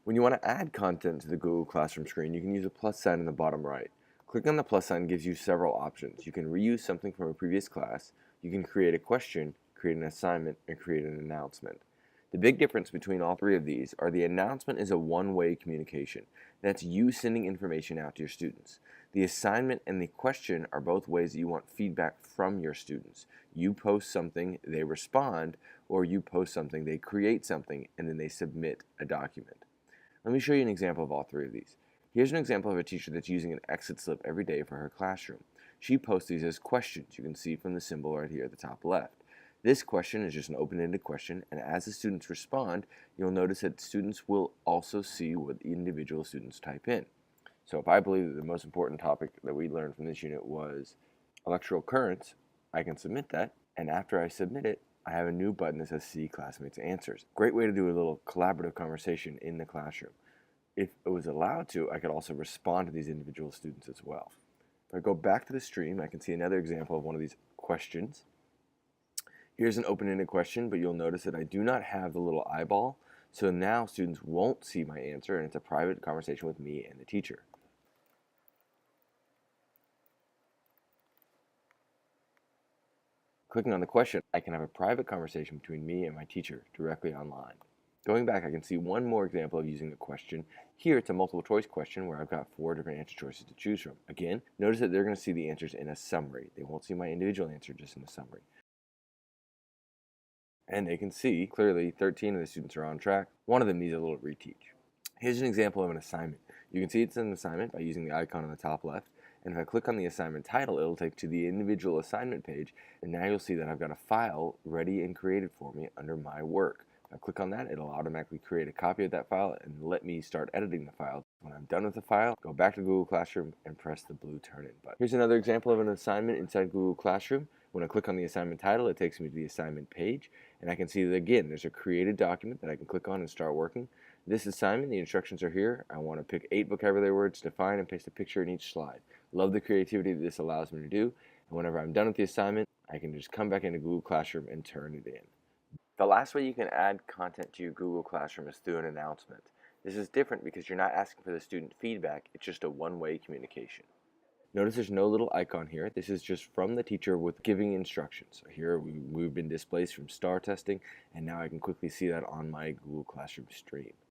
When you want to add content to the Google Classroom screen, you can use a plus sign in the bottom right. Clicking on the plus sign gives you several options. You can reuse something from a previous class, you can create a question, create an assignment, and create an announcement. The big difference between all three of these are the announcement is a one-way communication. That's you sending information out to your students. The assignment and the question are both ways that you want feedback from your students. You post something, they respond, or you post something, they create something, and then they submit a document. Let me show you an example of all three of these. Here's an example of a teacher that's using an exit slip every day for her classroom. She posts these as questions. You can see from the symbol right here at the top left. This question is just an open-ended question, and as the students respond, you'll notice that students will also see what the individual students type in. So if I believe that the most important topic that we learned from this unit was electrical currents, I can submit that, and after I submit it, I have a new button that says See Classmates Answers. Great way to do a little collaborative conversation in the classroom. If it was allowed to, I could also respond to these individual students as well. If I go back to the stream, I can see another example of one of these questions. Here's an open-ended question, but you'll notice that I do not have the little eyeball, so now students won't see my answer, and it's a private conversation with me and the teacher. Clicking on the question, I can have a private conversation between me and my teacher directly online. Going back, I can see one more example of using a question. Here, it's a multiple choice question where I've got 4 different answer choices to choose from. Again, notice that they're going to see the answers in a summary. They won't see my individual answer, just in a summary. And they can see clearly 13 of the students are on track. One of them needs a little reteach. Here's an example of an assignment. You can see it's an assignment by using the icon on the top left. And if I click on the assignment title, it'll take to the individual assignment page. And now you'll see that I've got a file ready and created for me under my work. If I click on that, it'll automatically create a copy of that file and let me start editing the file. When I'm done with the file, go back to Google Classroom and press the blue turn in button. Here's another example of an assignment inside Google Classroom. When I click on the assignment title, it takes me to the assignment page, and I can see that again, there's a created document that I can click on and start working. This assignment, the instructions are here. I want to pick 8 vocabulary words, define, and paste a picture in each slide. Love the creativity that this allows me to do, and whenever I'm done with the assignment, I can just come back into Google Classroom and turn it in. The last way you can add content to your Google Classroom is through an announcement. This is different because you're not asking for the student feedback, it's just a one-way communication. Notice there's no little icon here. This is just from the teacher with giving instructions. So here we've been displaced from STAR testing, and now I can quickly see that on my Google Classroom stream.